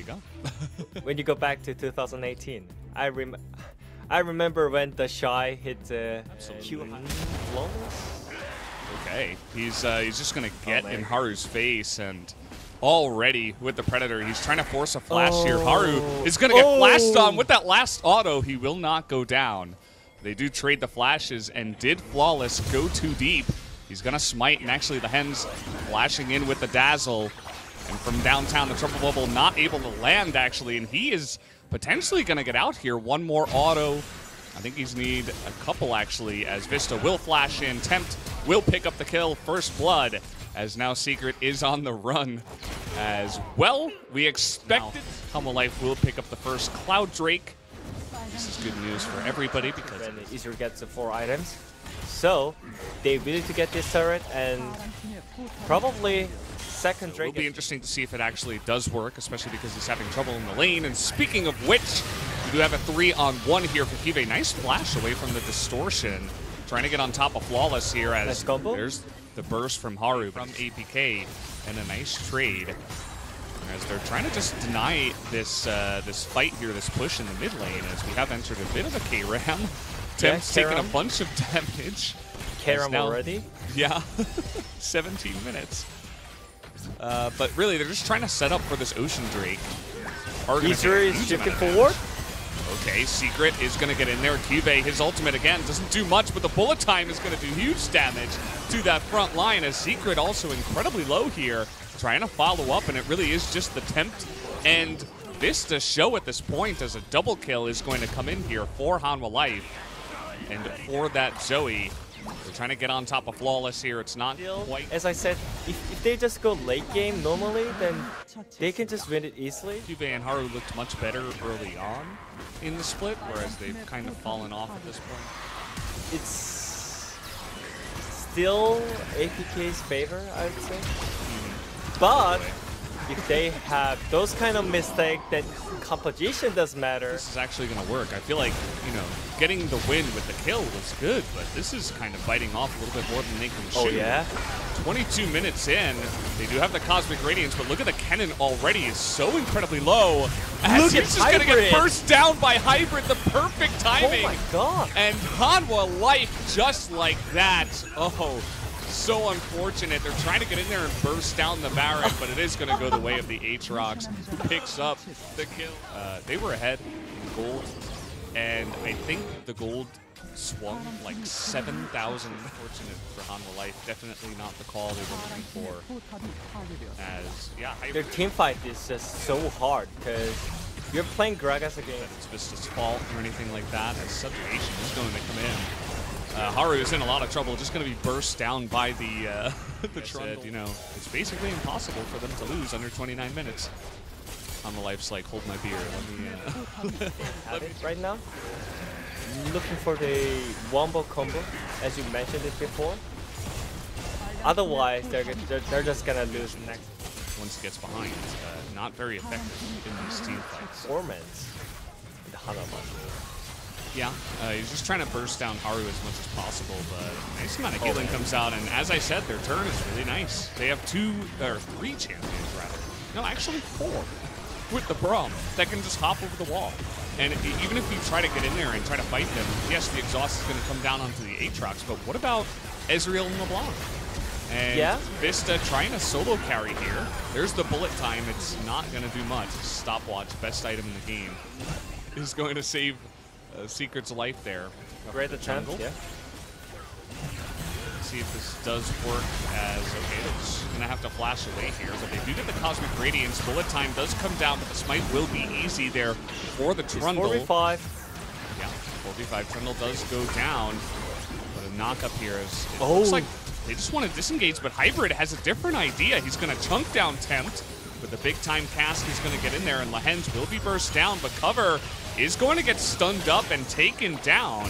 you go. When you go back to 2018, I remember when the Shy hit Q flawless. Okay, he's just gonna get in Haru's face, and already with the Predator, he's trying to force a flash here. Haru is gonna get flashed on with that last auto. He will not go down. They do trade the flashes, and did Flawless go too deep? He's gonna smite, and actually the Hens flashing in with the Dazzle. And from downtown, the triple bubble not able to land, actually, and he is potentially gonna get out here. One more auto. I think he's need a couple, actually, as Vista will flash in. Tempt will pick up the kill. First blood, as now Secret is on the run as well. We expected Hanwha Life will pick up the first Cloud Drake. This is good news for everybody because Israel gets the 4 items. So they really to get this turret, and probably second Drake. It'll be interesting to see if it actually does work, especially because he's having trouble in the lane. And speaking of which, we do have a 3-on-1 here for Kive. Nice flash away from the distortion. Trying to get on top of Flawless here as there's the burst from Haru from APK, and a nice trade as they're trying to just deny this this fight here, this push in the mid lane, as we have entered a bit of a K-Ram. Temp's taking a bunch of damage. K-Ram already? Yeah, 17 minutes. But really, they're just trying to set up for this Ocean Drake. Easter is shifting forward. Okay, Secret is going to get in there. Kive, his ultimate again, doesn't do much, but the bullet time is going to do huge damage to that front line, as Secret also incredibly low here, trying to follow up, and it really is just the Tempt and Vista show at this point, as a double kill is going to come in here for Hanwha Life. And for that Zoe, they're trying to get on top of Flawless here. It's not quite. As I said, if they just go late game normally, then they can just win it easily. Kive and Haru looked much better early on in the split, whereas they've kind of fallen off at this point. It's still APK's favor, I would say. But if they have those kind of mistakes, then composition does matter. This is actually going to work. I feel like, getting the win with the kill was good, but this is kind of biting off a little bit more than they can shoot. Oh, yeah? 22 minutes in. They do have the Cosmic Radiance, but look at the cannon already is so incredibly low. As he's just going to get burst down by Hybrid, the perfect timing. Oh my god. And Hanwha Life just like that. Oh, so unfortunate. They're trying to get in there and burst down the Baron, but it is going to go the way of the Aatrox, who picks up the kill. They were ahead in gold, and I think the gold swung like 7,000. Fortunate for Hanwha Life. Definitely not the call they were looking for. As, yeah, their team fight is just so hard, because you're playing Gragas again. It's Vista's fault or anything like that, as Subjugation is going to come in. Haru is in a lot of trouble, just going to be burst down by the Trundle. It's basically impossible for them to lose under 29 minutes. Hanwha Life's like, hold my beer. Let me have it right now. Looking for the wombo combo, as you mentioned it before. Otherwise, they're just going to lose next. Once it gets behind, not very effective in these team fights. Performance in the Hanwha Life. Yeah, he's just trying to burst down Haru as much as possible, but a nice amount of healing comes out, and as I said, their turn is really nice. They have 3 champions, rather. No, actually 4, with the Braum, that can just hop over the wall. And even if you try to get in there and try to fight them, yes, the exhaust is going to come down onto the Aatrox, but what about Ezreal and LeBlanc? And Vista trying to solo carry here. There's the bullet time. It's not going to do much. Stopwatch, best item in the game, is going to save Secret's life there. Great attempt, yeah. Let's see if this does work, as, okay, they're just going to have to flash away here, but they do get the Cosmic Radiance. Bullet time does come down, but the smite will be easy there for the Trundle. 4v5. Yeah, 4v5. Trundle does go down, but a knock up here is, it looks like they just want to disengage, but Hybrid has a different idea. He's going to chunk down Tempt, but the big time cast is going to get in there, and Lahens will be burst down, but Cover is going to get stunned up and taken down.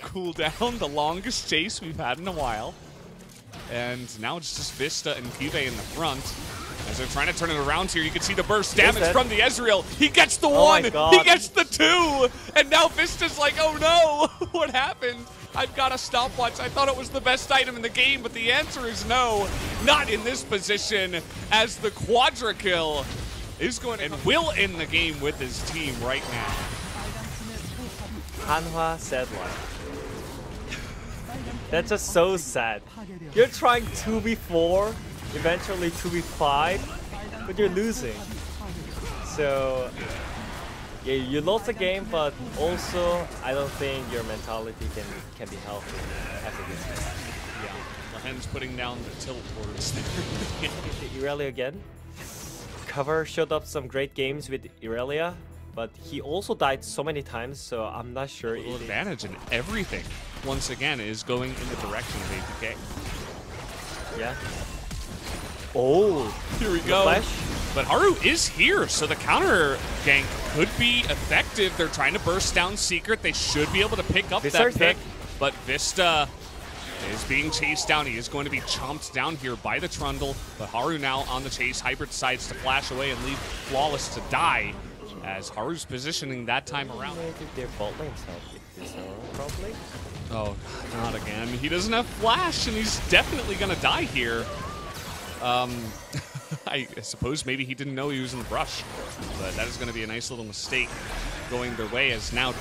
Cool down, the longest chase we've had in a while. And now it's just Vista and Kive in the front. As they're trying to turn it around here, you can see the burst damage from the Ezreal. He gets the 1, he gets the 2, and now Vista's like, oh no, what happened? I've got a stopwatch. I thought it was the best item in the game, but the answer is no, not in this position, as the quadra kill is going and will end the game with his team right now. Hanwha said what? That's just so sad. You're trying 2v4, eventually 2v5, but you're losing. So, yeah, you lost the game, but also I don't think your mentality can be healthy after this game. Yeah, Lahen's putting down the tilt towards there. Irelia again. Cover showed up some great games with Irelia, but he also died so many times, so I'm not sure. The advantage in everything, once again, is going in the direction of APK. Yeah. Oh, here we go. Flash. But Haru is here, so the counter gank could be effective. They're trying to burst down Secret. They should be able to pick up that pick, but Vista is being chased down. He is going to be chomped down here by the Trundle, but Haru now on the chase. Hybrid decides to flash away and leave Flawless to die, as Haru's positioning that time around. Their bot lane's probably. Oh, not again. He doesn't have flash, and he's definitely going to die here. I suppose maybe he didn't know he was in the brush, but that is going to be a nice little mistake going their way, as now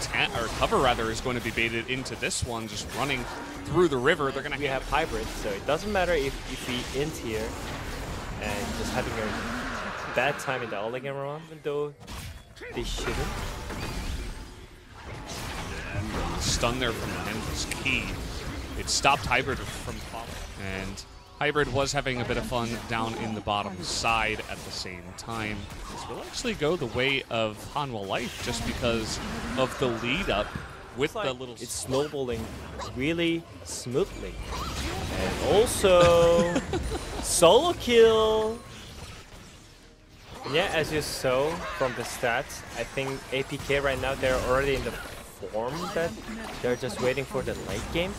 Cover rather is going to be baited into this one, just running through the river. They're going to have Hybrid, so it doesn't matter if he int here and just having a bad time in the early game round, even though they shouldn't. Stun there from the end was key. It stopped Hybrid from falling, and Hybrid was having a bit of fun down in the bottom side at the same time. This will actually go the way of Hanwha Life, just because of the lead up with the little... It's snowballing really smoothly. And also, solo kill! And yeah, as you saw from the stats, I think APK right now, they're already in the form that they're just waiting for the late game.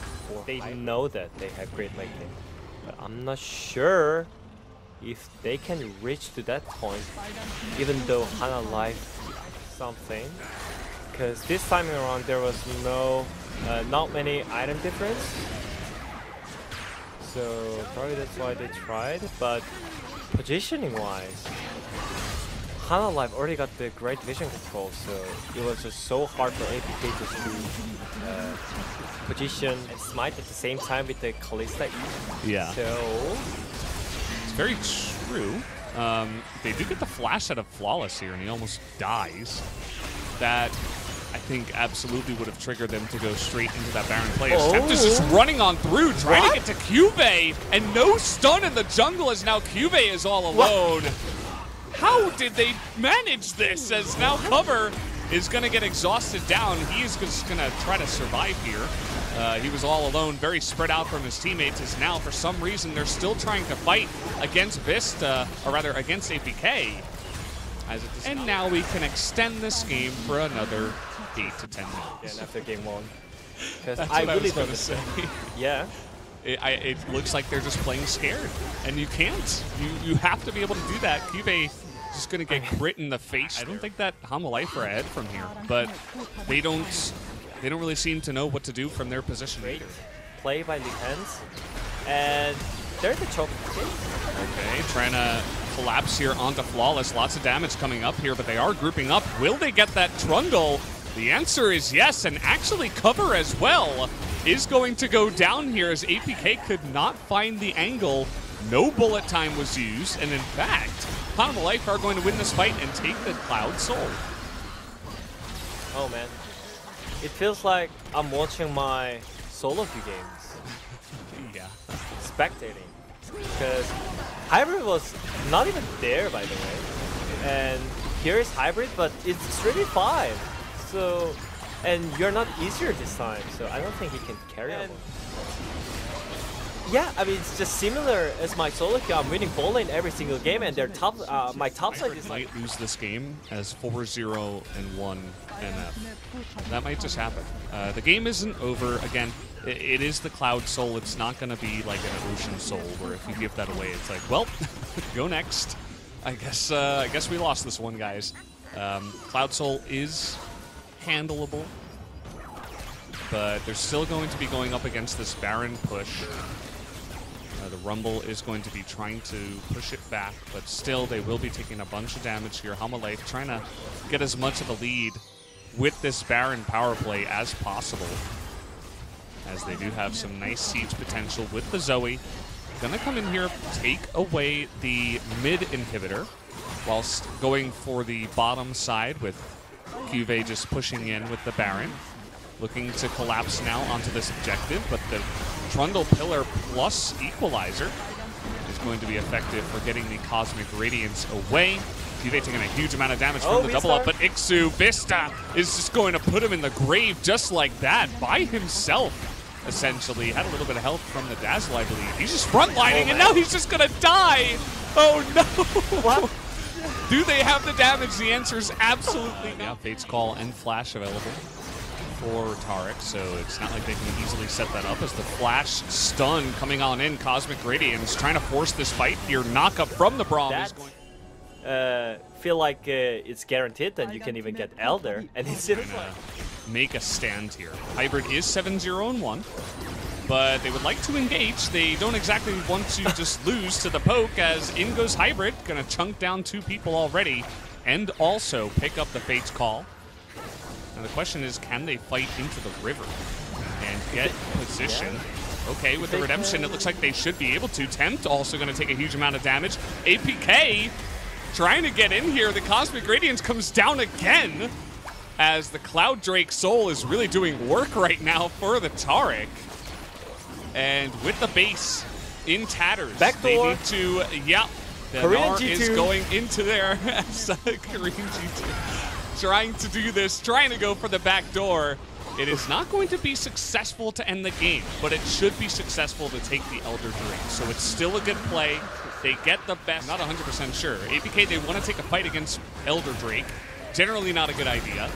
They know that they have great late game. But I'm not sure if they can reach to that point, even though Hanwha Life something. Because this time around there was not many item difference. So probably that's why they tried. But positioning wise, Hanwha Life already got the great vision control, so it was just so hard for APK just to position and smite at the same time with the Kalista E. Yeah. So it's very true. They do get the flash out of Flawless here, and he almost dies. That, I think, absolutely would have triggered them to go straight into that Baron play. Steph is just running on through, trying to get to Cube, and no stun in the jungle, as now Cube is all alone. How did they manage this, as now Cover is going to get exhausted down. He is just going to try to survive here. He was all alone, very spread out from his teammates, as now, for some reason, they're still trying to fight against Vista, or rather, against APK. And now we can extend this game for another 8 to 10 minutes. Yeah, and after game 1. Because I really don't say. Yeah. It looks like they're just playing scared, and you can't. You have to be able to do that. Cube is just going to get grit in the face. I don't think that Hanwha Life are ahead from here, but they don't really seem to know what to do from their position either. Play by Lipens, and there's the choke. Okay, trying to collapse here onto Flawless. Lots of damage coming up here, but they are grouping up. Will they get that Trundle? The answer is yes, and actually Cover as well is going to go down here, as APK could not find the angle. No bullet time was used, and in fact, Hanwha Life are going to win this fight and take the Cloud Soul. Oh man, it feels like I'm watching my solo queue games. Yeah. Spectating. Because Hybrid was not even there, by the way. And here is Hybrid, but it's 3v5. So, and you're not easier this time, so I don't think he can carry on. Yeah, I mean, it's just similar as my solo queue. I'm winning ball lane every single game, and their top, my top side is like... might lose this game as 4-0 and 1 NF. That might just happen. The game isn't over. Again, it is the Cloud Soul. It's not going to be like an Ocean Soul, where if you give that away, it's like, well, go next. I guess we lost this one, guys. Cloud Soul is handleable, but they're still going to be going up against this Baron push. The Rumble is going to be trying to push it back, but still they will be taking a bunch of damage here. Hanwha Life trying to get as much of a lead with this Baron power play as possible, as they do have some nice siege potential with the Zoe. Gonna come in here, take away the mid inhibitor, whilst going for the bottom side with Juve just pushing in with the Baron. Looking to collapse now onto this objective, but the Trundle Pillar plus Equalizer is going to be effective for getting the Cosmic Radiance away. Juve taking a huge amount of damage from the double up, but Ixu Vista is just going to put him in the grave just like that by himself, essentially. Had a little bit of help from the Dazzle, I believe. He's just frontlining, and now he's just going to die. Oh, no. What? Do they have the damage? The answer is absolutely not. Fate's Call and Flash available for Taric, so it's not like they can easily set that up as the Flash stun coming on in. Cosmic Radiance trying to force this fight here. Knock up from the Braum is going. Feel like it's guaranteed that you can even get Elder, and it's gonna make a stand here. Hybrid is 7-0-1, but they would like to engage. They don't exactly want to just lose to the poke, as in goes Hybrid, gonna chunk down 2 people already, and also pick up the Fate's Call. Now the question is, can they fight into the river and get position? Okay, with the Redemption, it looks like they should be able to. Tempt also going to take a huge amount of damage. APK trying to get in here. The Cosmic Radiance comes down again, as the Cloud Drake Soul is really doing work right now for the Taric. And with the base in tatters, backdoor. They need to, yeah, the Gnar is going into there as Korean G2. Trying to do this, trying to go for the back door. It is not going to be successful to end the game, but it should be successful to take the Elder Drake. So it's still a good play. They get the best. Not 100% sure. APK, they want to take a fight against Elder Drake. Generally not a good idea.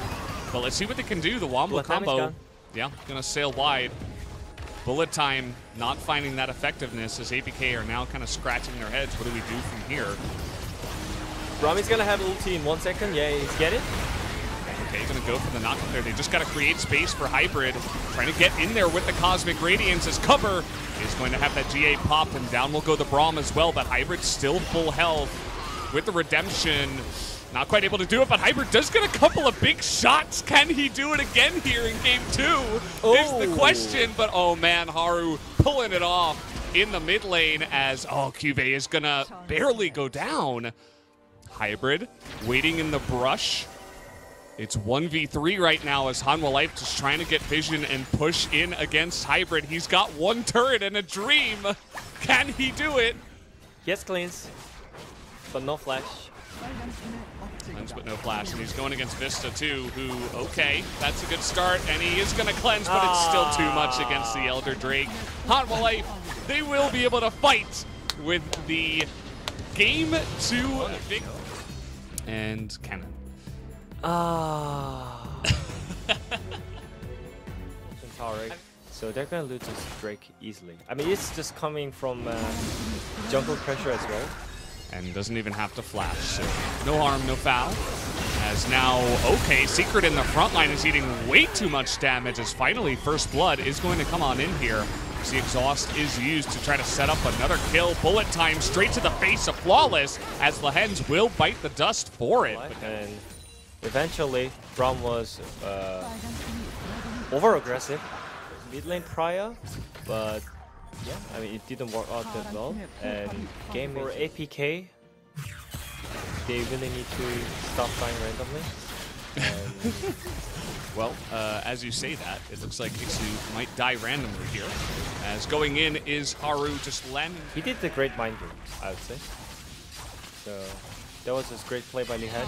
But let's see what they can do. The Wombo combo, yeah, gonna sail wide. Bullet Time not finding that effectiveness, as APK are now kind of scratching their heads. What do we do from here? Rami's gonna have ulti in 1 second. Yeah, he's getting it. Okay, gonna go for the knock up there. They just gotta create space for Hybrid. Trying to get in there with the Cosmic Radiance, as cover is going to have that GA pop, and down will go the Braum as well, but Hybrid still full health with the Redemption. Not quite able to do it, but Hybrid does get a couple of big shots. Can he do it again here in game 2? Is the question, but oh man, Haru pulling it off in the mid lane, as Juve is gonna barely go down. Hybrid waiting in the brush. It's 1v3 right now, as Hanwha Life just trying to get vision and push in against Hybrid. He's got 1 turret and a dream. Can he do it? Yes, cleans, but no flash. Cleanse but no flash, and he's going against Vista too, who, okay, that's a good start, and he is going to cleanse, but it's still too much against the Elder Drake. Hanwha Life, they will be able to fight with the game 2 victory. And Cannon. So they're gonna lose this Drake easily. I mean, it's just coming from jungle pressure as well. And doesn't even have to flash, so no harm, no foul. As now, okay, Secret in the front line is eating way too much damage, as finally First Blood is going to come on in here. The exhaust is used to try to set up another kill. Bullet Time straight to the face of Flawless, as Lehens will bite the dust for it. And eventually, Braum was over-aggressive mid lane prior, but yeah, I mean, it didn't work out that well. And game for APK, they really need to stop dying randomly. And well, as you say that, it looks like Ixu might die randomly here. As going in is Haru, just landing. He did the great mind game, I would say. So that was just great play by Lehen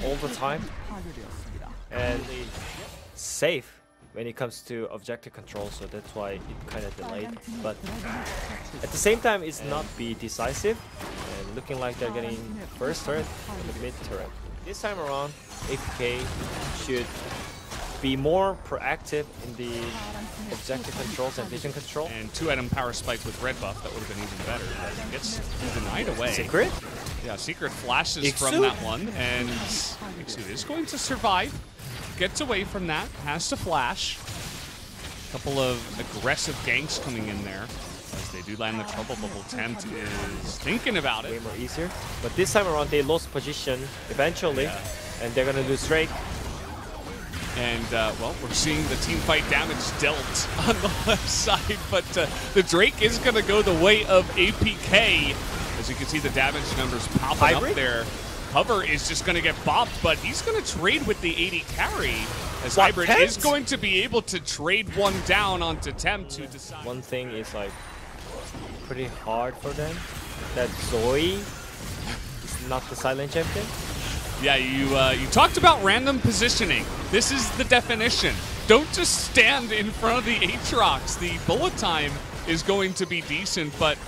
all the time. And safe when it comes to objective control, so that's why it kind of delayed. But at the same time, it's not be decisive. And looking like they're getting first turret and the mid turret. This time around, APK should be more proactive in the objective controls and vision control. And 2-item power spike with red buff, that would have been even better. But gets denied away. Secret? Yeah, Secret flashes Ixu from that one, and Ixu is going to survive. Gets away from that, has to flash. A couple of aggressive ganks coming in there. As they do land the trouble bubble, Tempt is thinking about it. Way more easier. But this time around, they lost position eventually, and they're gonna lose Drake. And, well, we're seeing the team fight damage dealt on the left side, but the Drake is going to go the way of APK. As you can see, the damage numbers popping up there. Cover is just going to get bopped, but he's going to trade with the 80 carry, as Hybrid is going to be able to trade one down onto Tempt to decide. One thing is, like, pretty hard for them, that Zoe is not the silent champion. Yeah, you talked about random positioning. This is the definition. Don't just stand in front of the Aatrox. The bullet time is going to be decent, but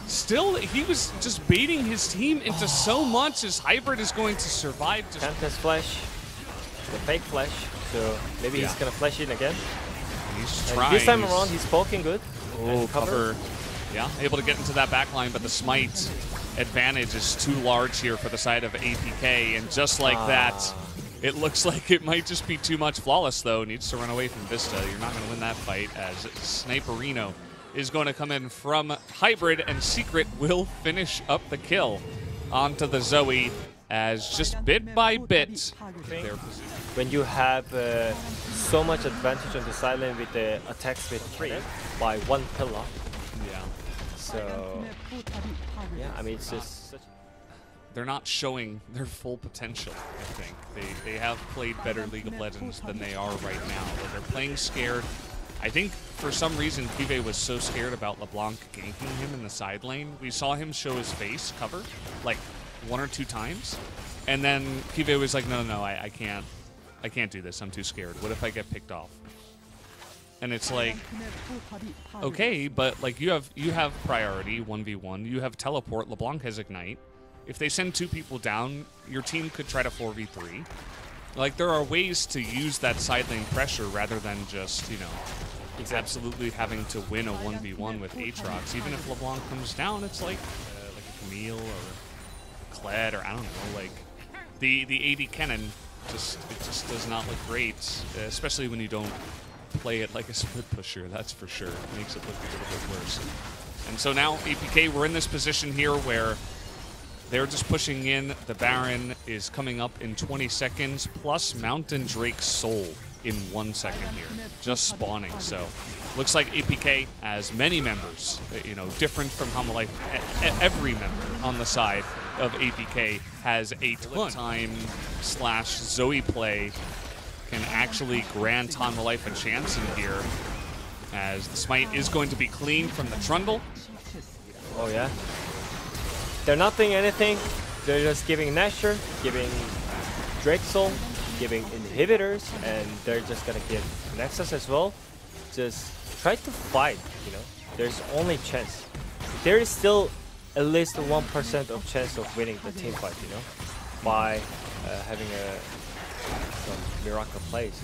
still, he was just baiting his team into so much as Hybrid is going to survive. Tempt has flash, the fake flash, so maybe he's gonna flash in again. He's and trying. This time around, he's poking good. Oh, cover. Yeah, able to get into that back line, but the smite advantage is too large here for the side of APK, and just like that, it looks like it might just be too much. Flawless, though, needs to run away from Vista. You're not going to win that fight, as Sniperino is going to come in from Hybrid, and Secret will finish up the kill onto the Zoe, as just bit by bit, their position. When you have so much advantage on the silent with the attacks with 3 by 1 pillar. Yeah. So, yeah, I mean, it's just... They're not showing their full potential, I think. They have played better League of Legends than they are right now, but they're playing scared. I think for some reason Kive was so scared about LeBlanc ganking him in the side lane. We saw him show his face cover like 1 or 2 times, and then Kive was like, no, I can't do this. I'm too scared. What if I get picked off? And it's like, okay, but like you have priority 1v1. You have teleport. LeBlanc has ignite. If they send 2 people down, your team could try to 4v3. Like, there are ways to use that side lane pressure rather than just, you know, absolutely having to win a 1v1 with Aatrox. Even if LeBlanc comes down, it's like a Camille or a Kled, or I don't know, like the AD cannon just does not look great, especially when you don't play it like a split pusher, that's for sure. It makes it look a little bit worse. And so now APK, we're in this position here where they're just pushing in. The Baron is coming up in 20 seconds, plus Mountain Drake's Soul in 1 second here, just spawning. So looks like APK has many members, you know, different from Hanwha Life. Every member on the side of APK has a ton / Zoe play can actually grant Hanwha Life a chance in here, as the smite is going to be clean from the Trundle. Oh yeah. They're not doing anything. They're just giving Nasher, giving Drake Soul, giving inhibitors, and they're just gonna give Nexus as well. Just try to fight, you know. There's only chance. There is still at least 1% of chance of winning the team fight, you know, by having some miracle plays.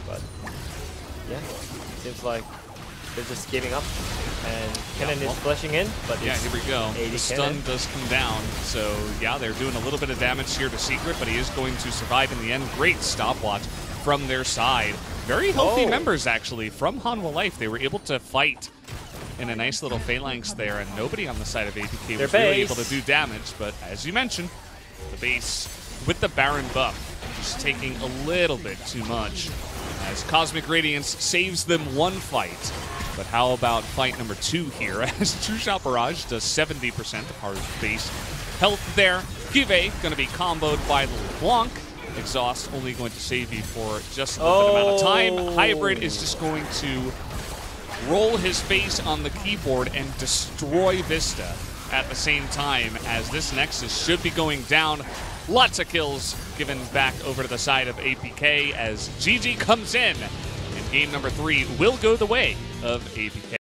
But yeah, seems like they're just giving up, and Kennen is flashing in, but yeah, here we go. The stun does come down, so yeah, they're doing a little bit of damage here to Secret, but he is going to survive in the end. Great stopwatch from their side. Very healthy members, actually, from Hanwha Life. They were able to fight in a nice little phalanx there, and nobody on the side of APK was really able to do damage, but as you mentioned, the base with the Baron buff just taking a little bit too much, as Cosmic Radiance saves them 1 fight. But how about fight number 2 here, as True Shot Barrage does 70% of Haru's base health there. Kive going to be comboed by LeBlanc. Exhaust only going to save you for just a little bit amount of time. Hybrid is just going to roll his face on the keyboard and destroy Vista at the same time, as this Nexus should be going down. Lots of kills given back over to the side of APK, as GG comes in, and game number 3 will go the way of APK.